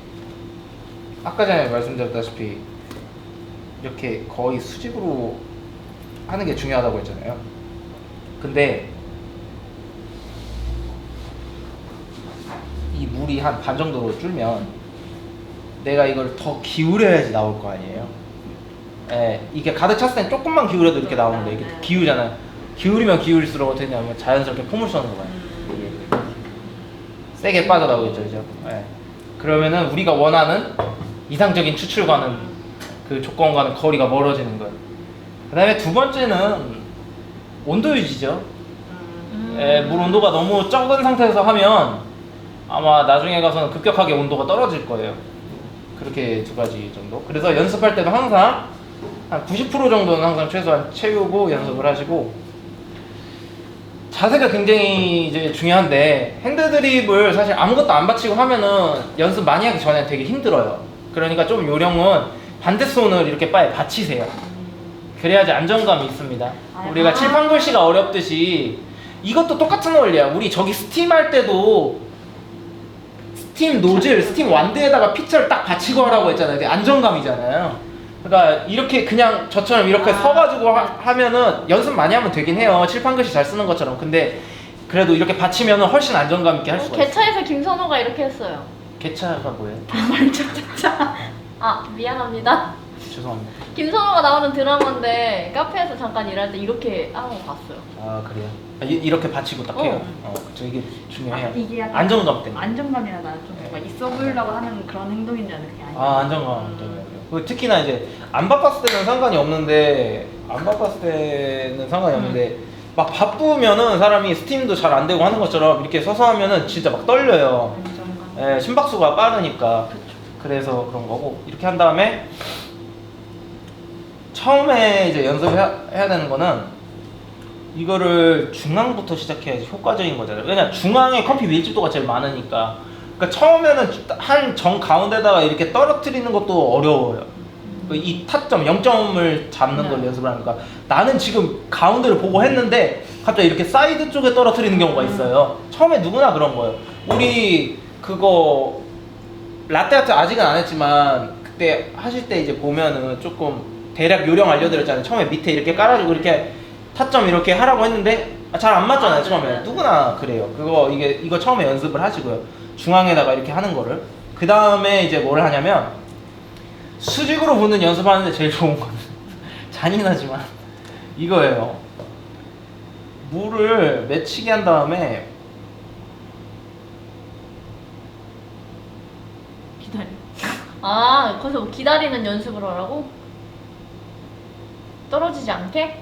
아까 전에 말씀드렸다시피 이렇게 거의 수직으로 하는 게 중요하다고 했잖아요. 근데 이 물이 한 반 정도로 줄면 내가 이걸 더 기울여야지 나올 거 아니에요. 예, 이게 가득 찼을 땐 조금만 기울여도 이렇게 나오는데 이게 기울잖아요. 기울이면 기울일수록 어떻게 되냐면 자연스럽게 포물선으로 가요. 이게 세게 빠져나오겠죠, 그죠? 예. 그러면은 우리가 원하는 이상적인 추출과는 그 조건과는 거리가 멀어지는 거예요. 그 다음에 두 번째는 온도 유지죠. 예, 물 온도가 너무 적은 상태에서 하면 아마 나중에 가서는 급격하게 온도가 떨어질 거예요. 그렇게 두 가지 정도. 그래서 연습할 때도 항상 한 90% 정도는 항상 최소한 채우고 연습을 하시고, 자세가 굉장히 이제 중요한데 핸드드립을 사실 아무것도 안 받치고 하면은 연습 많이 하기 전에 되게 힘들어요. 그러니까 좀 요령은 반대손을 이렇게 바에 받치세요. 그래야지 안정감이 있습니다. 우리가 칠판 글씨가 어렵듯이 이것도 똑같은 원리야. 우리 저기 스팀 할 때도 스팀 노즐, 스팀 완드에다가 pit을 딱 받치고 하라고 했잖아요. 그게 안정감이잖아요. 그러니까 이렇게 그냥 저처럼 이렇게 서가지고 하면은 연습 많이 하면 되긴 해요. 칠판 글씨 잘 쓰는 것처럼. 근데 그래도 이렇게 받치면은 훨씬 안정감 있게 할 수가 있어요.
개차에서 김선호가 이렇게 했어요.
개차가 뭐예요?
말짝짝짝.
아, 미안합니다.
죄송합니다.
김선호가 나오는 드라마인데 카페에서 잠깐 일할 때 이렇게 하는 거 봤어요.
아 그래요? 이렇게 받치고 딱 해요. 그쵸, 이게 중요해요.
이게 약간
안정감 때문에.
안정감이라 나는 좀 뭔가 있어 보이려고 하는 그런 행동인 줄 알았는데 그게 아니야.
아 안정감 때문에. 그리고 특히나 이제 안 바빴을 때는 상관이 없는데 막 바쁘면은 사람이 스팀도 잘 안 되고 하는 것처럼 이렇게 서서 하면은 진짜 막 떨려요.
안정감.
예, 심박수가 빠르니까. 그래서 그런 거고, 이렇게 한 다음에 처음에 이제 연습해야 되는 거는 이거를 중앙부터 시작해야지 효과적인 거잖아요. 왜냐 중앙에 커피 밀집도가 제일 많으니까. 그러니까 처음에는 한 정 가운데다가 이렇게 떨어뜨리는 것도 어려워요. 이 타점 0점을 잡는 걸 연습을 하니까 나는 지금 가운데를 보고 했는데 갑자기 이렇게 사이드 쪽에 떨어뜨리는 경우가 있어요. 처음에 누구나 그런 거예요. 우리 그거 라떼 아트 아직은 안 했지만 그때 하실 때 이제 보면은 조금 대략 요령 알려드렸잖아요. 처음에 밑에 이렇게 깔아주고 이렇게 타점 이렇게 하라고 했는데 잘 안 맞잖아요. 처음에 누구나 그래요. 이거 처음에 연습을 하시고요. 중앙에다가 이렇게 하는 거를 그 다음에 이제 뭘 하냐면 수직으로 부는 연습하는데 제일 좋은 거는 잔인하지만 이거예요. 물을 맺히게 한 다음에
기다려.
아, 거기서 뭐 기다리는 연습을 하라고? 떨어지지 않게?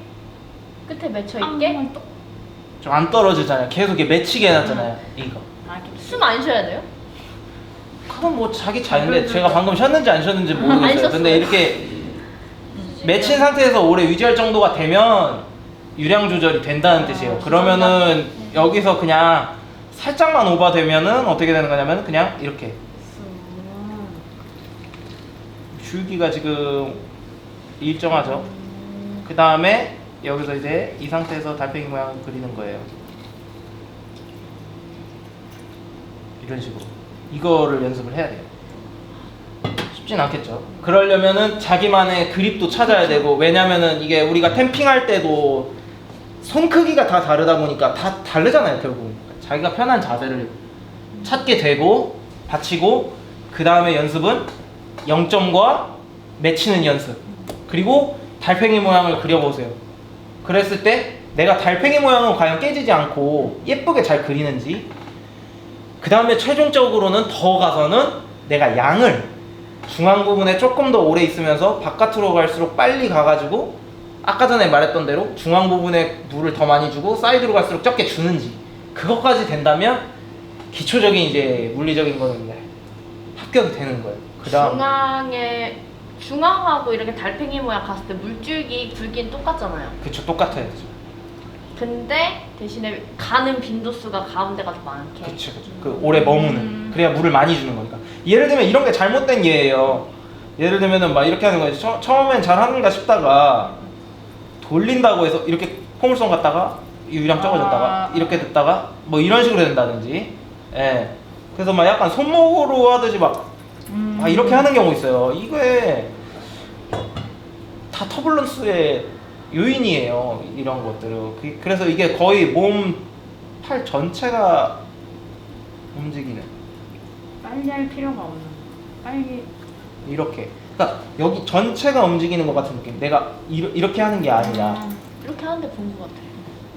끝에 맺혀 있게?
좀 안 떨어지잖아요. 계속 이렇게 맺히게 해놨잖아요. 이거.
숨 안 쉬어야 돼요?
그건 뭐 자기 자유인데 제가 방금 쉬었는지 안 쉬었는지
안
모르겠어요.
쉬었어요.
근데 이렇게 맺힌 상태에서 오래 유지할 정도가 되면 유량 조절이 된다는 뜻이에요. 그러면은 여기서 그냥 살짝만 오버되면은 어떻게 되는 거냐면 그냥 이렇게 줄기가 지금 일정하죠. 그 다음에 여기서 이제 이 상태에서 달팽이 모양을 그리는 거예요. 이런 식으로 이거를 연습을 해야 돼요. 쉽진 않겠죠. 그러려면은 자기만의 그립도 찾아야 되고, 왜냐면은 이게 우리가 탬핑할 때도 손 크기가 다 다르다 보니까 다 다르잖아요. 결국 자기가 편한 자세를 찾게 되고 받치고, 그 다음에 연습은 0점과 맺히는 연습, 그리고 달팽이 모양을 그려보세요. 그랬을 때 내가 달팽이 모양은 과연 깨지지 않고 예쁘게 잘 그리는지, 그 다음에 최종적으로는 더 가서는 내가 양을 중앙 부분에 조금 더 오래 있으면서 바깥으로 갈수록 빨리 가가지고 아까 전에 말했던 대로 중앙 부분에 물을 더 많이 주고 사이드로 갈수록 적게 주는지, 그것까지 된다면 기초적인 이제 물리적인 거는 이제 합격이 되는 거예요. 그 다음
중앙하고 이렇게 달팽이 모양 갔을 때 물줄기 굵기는 똑같잖아요.
그쵸, 똑같아요.
근데 대신에 가는 빈도수가 가운데가 더 많게.
그쵸. 그 오래 머무는, 그래야 물을 많이 주는 거니까. 예를 들면 이런 게 잘못된 예예요. 예를 들면은 막 이렇게 하는 거예요. 처음엔 잘하는가 싶다가 돌린다고 해서 이렇게 포물선 갔다가 유량 적어졌다가 이렇게 됐다가 뭐 이런 식으로 된다든지. 예. 그래서 막 약간 손목으로 하듯이 막 이렇게 하는 경우 있어요. 이게 다 터블런스의 요인이에요. 이런 것들은. 그래서 이게 거의 팔 전체가 움직이는.
빨리 할 필요가 없는. 빨리.
이렇게. 그러니까 여기 전체가 움직이는 것 같은 느낌. 내가 이렇게 하는 게 아니라.
이렇게 하는데 본 것 같아요.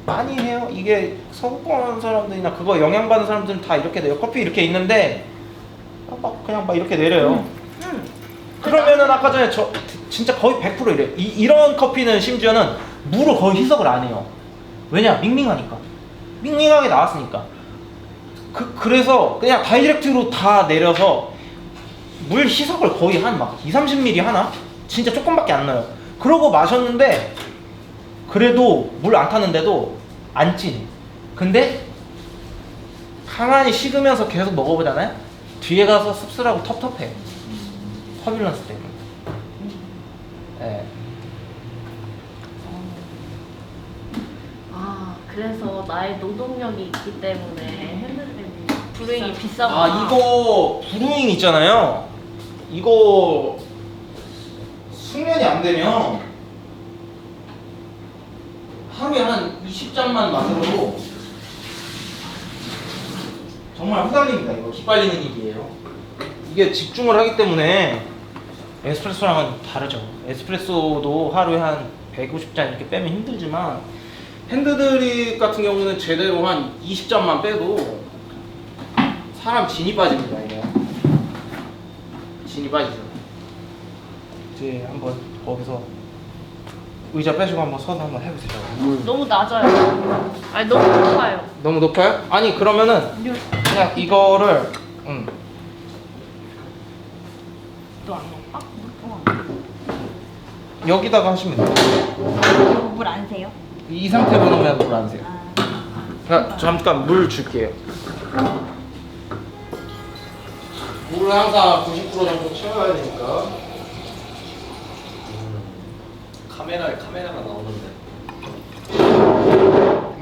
많이 해요. 이게 서구권 사람들이나 그거 영향받는 사람들은 다 이렇게 돼요. 커피 이렇게 있는데 그냥 막 이렇게 내려요. 그러면은 아까 전에 진짜 거의 100% 이래요. 이런 커피는 심지어는 물을 거의 희석을 안 해요. 왜냐? 밍밍하니까. 밍밍하게 나왔으니까. 그래서 그냥 다이렉트로 다 내려서 물 희석을 거의 한 막 20-30ml 하나? 진짜 조금밖에 안 넣어요. 그러고 마셨는데 그래도 물 안 탔는데도 안 찐해. 근데 가만히 식으면서 계속 먹어보잖아요? 뒤에 가서 씁쓸하고 텁텁해. 터뷸런스 때문에. 네.
그래서 나의 노동력이 있기 때문에 브루잉이 비싸고.
이거 브루잉 있잖아요. 이거 숙련이 안 되면 하루에 한 20잔만 만들어도 정말 후달립니다. 이거 기빨리는 일이에요. 이게 집중을 하기 때문에 에스프레소랑은 다르죠. 에스프레소도 하루에 한 150잔 이렇게 빼면 힘들지만 핸드드립 같은 경우는 제대로 한 20잔만 빼도 사람 진이 빠집니다. 이게 진이 빠지죠. 이제 한번 거기서 의자 빼시고 한번 서서 한번 해보세요.
너무 낮아요. 아니 너무 높아요.
너무 높아요? 아니 그러면은 그냥 이거를
또안 먹어?
여기다가 하시면 돼요.
물안 새요?
이 상태로 놓으면 물 안 새요. 그러니까 잠깐 물 줄게요. 물을 항상 90% 정도 채워야 되니까.
카메라가 나오는데.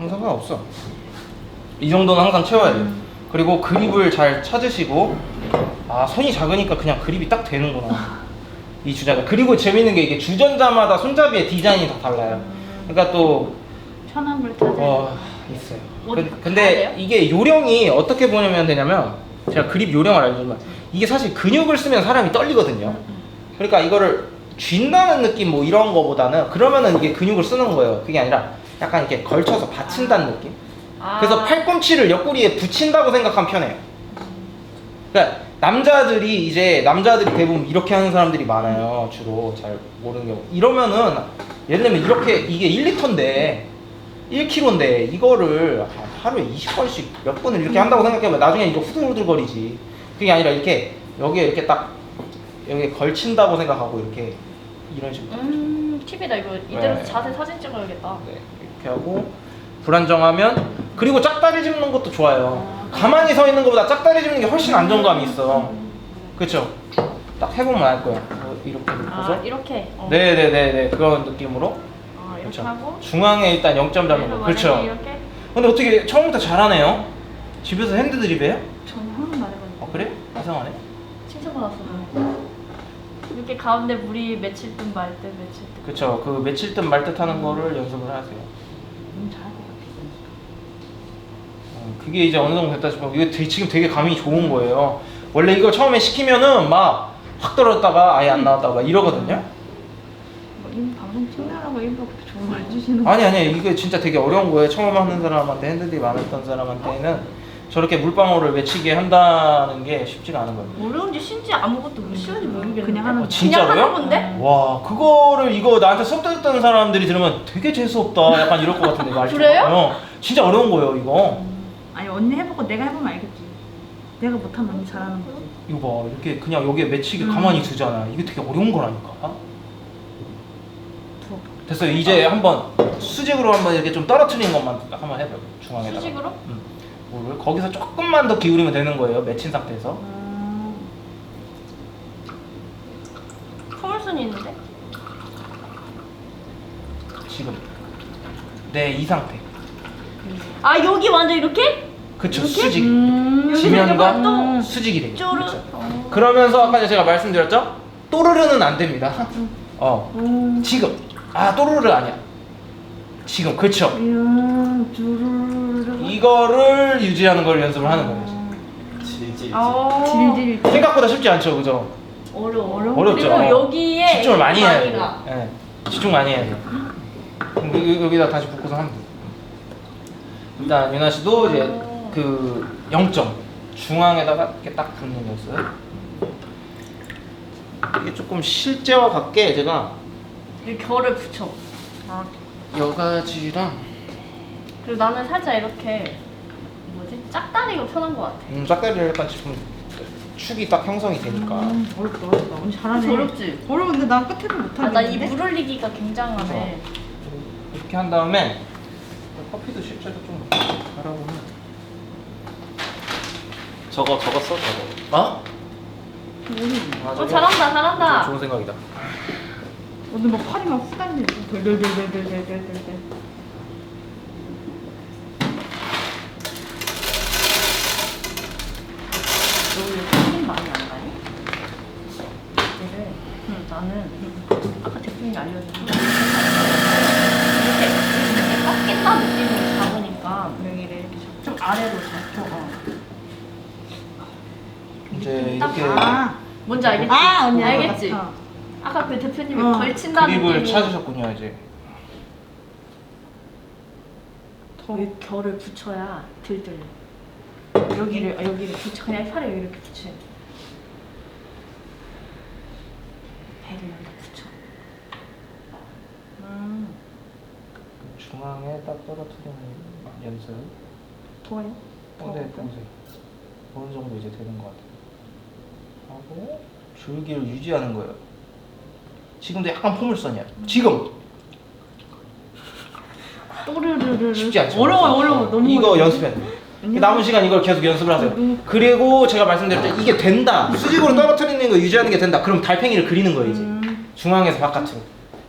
아무 상관없어. 이 정도는 항상 채워야 돼요. 그리고 그립을 잘 찾으시고, 아 손이 작으니까 그냥 그립이 딱 되는구나 이 주자가. 그리고 재밌는 게 이게 주전자마다 손잡이의 디자인이 다 달라요. 그러니까 또
편함을 찾을
있어요.
어디
근데
가야 돼요?
이게 요령이 어떻게 보면 되냐면, 제가 그립 요령을 알려주면, 이게 사실 근육을 쓰면 사람이 떨리거든요. 그러니까 이거를 쥔다는 느낌 뭐 이런 거보다는, 그러면은 이게 근육을 쓰는 거예요. 그게 아니라 약간 이렇게 걸쳐서 받친다는 느낌. 그래서 팔꿈치를 옆구리에 붙인다고 생각하면 편해요. 그러니까 남자들이 대부분 이렇게 하는 사람들이 많아요. 주로 잘 모르는 경우. 이러면은 예를 들면 이렇게, 이게 1리터인데 1kg인데 이거를 하루에 20번씩 몇 번을 이렇게 한다고 생각해봐. 나중에 이거 후들후들거리지. 그게 아니라 이렇게 여기에 이렇게 딱 여기에 걸친다고 생각하고 이렇게 이런 식으로.
팁이다. 이거 이대로
네.
자세 사진 찍어야겠다.
네, 이렇게 하고 불안정하면, 그리고 짝다리 짚는 것도 좋아요. 가만히 서 있는 것보다 짝다리 짚는 게 훨씬 안정감이 있어. 그쵸? 딱 해보면 알 거야. 이렇게 놓고서.
이렇게.
네네네네, 그런 느낌으로.
이렇게
그렇죠.
하고.
중앙에 일단 0점 잡는 거. 그렇죠.
이렇게.
근데 어떻게 처음부터 잘하네요? 집에서 핸드 드립해요?
저는 한 번도 안 해봤는데.
그래? 이상하네.
칭찬받았어. 이렇게 가운데 물이 맺힐 듯 말 듯 맺힐 듯.
그쵸. 그 며칠 듯 말 듯 하는 거를 연습을 하세요.
잘할 것 같아.
그게 이제 어느 정도 됐다 싶으면, 이거 지금 되게 감이 좋은 거예요. 원래 이거 처음에 시키면은 막 확 떨어졌다가 아예 안 나왔다가 막 이러거든요.
이 방송 찍느라고 일부러 그렇게 좋은 말 해주시는 거.
아니 이게 진짜 되게 어려운 거예요. 처음 하는 사람한테, 핸드드립 안 했던 사람한테는 저렇게 물방울을 맺히게 한다는 게 쉽지가 않은 거예요.
어려운지 쉬운지 아무것도 쉬운지 모르겠는데. 그냥 하는 거.
진짜로요?
그냥 하는 건데?
와, 그거를 이거 나한테 수업 듣던 사람들이 들으면 되게 재수없다 약간 이럴 것 같은데. 말이
그래요?
진짜 어려운 거예요 이거.
아니 언니 해보고 내가 해보면 알겠지. 내가 못하면 언니 잘하는 거지.
이거 봐, 이렇게 그냥 여기에 맺히게 가만히 두잖아. 이게 되게 어려운 거라니까. 됐어요. 이제 한번 수직으로 한번 이렇게 좀 떨어뜨리는 것만 한번 해봐요. 중앙에다가.
수직으로?
뭐를 거기서 조금만 더 기울이면 되는 거예요. 맺힌 상태에서.
포물선이 있는데?
지금 네, 이 상태.
여기 완전 이렇게?
그쵸.
이렇게?
수직.
여기서
지면과
이렇게 또
수직이 되죠.
쪼르.
그렇죠. 그러면서 아까 제가 말씀드렸죠? 또르르는 안 됩니다. 지금. 또르르 아니야. 지금. 그쵸. 이거를 유지하는 걸 연습을 하는 거예요.
질질.
질질.
생각보다 쉽지 않죠, 그죠? 어렵죠.
그리고 여기에
집중을 많이 해야 돼요.
가.
네. 집중 많이 해야 돼요. 여기다 다시 묶어서 하면 돼요. 일단 유나 씨도 이제 그 0점 중앙에다가 이렇게 딱 붙는 연습. 이게 조금 실제와 같게 제가
이 결을 붙여.
여가지랑
그리고 나는 살짝 이렇게 짝다리가 편한 것 같아.
짝다리를 약간 지금 축이 딱 형성이 되니까.
어렵다. 언니 잘하네.
어렵지?
어려운데 난 끝에도 못하겠는데.
나 이 물 흘리기가 굉장하네.
이렇게 한 다음에 커피도 실제로 좀 알아보면.
저거 써 저거.
아, 저거
잘한다.
좋은 생각이다.
오늘 막 팔이 막 후달리네. 덜덜덜덜덜덜덜덜.
힘 많이 안 나니? 얘를 나는 아까 대표님이 알려준 이렇게 꺾인다 느낌으로 잡으니까 여기를 이렇게 좀 아래로 잡고
이제
딱
이렇게
뭔지 알겠지?
언니
알겠지?
알겠어.
아까 그 대표님이
어.
걸친다는
그립을
느낌이
찾으셨군요 이제.
더 결을 붙여야 들들 여기를 붙여 그냥 팔에 이렇게 붙여 배를 여기 붙여
중앙에 딱 떨어뜨리는 연습.
보여?
네, 보세요. 어느 정도 이제 되는 것 같아요. 하고 줄기를 유지하는 거예요. 지금도 약간 포물선이야. 지금
또르르르.
쉽지 않죠.
어려워. 너무
이거
어려워.
연습해야 돼. 남은 시간 이걸 계속 연습을 하세요. 그리고 제가 말씀드렸죠. 이게 된다. 수직으로 떨어뜨리는 거 유지하는 게 된다. 그럼 달팽이를 그리는 거예요 이제. 중앙에서 바깥으로.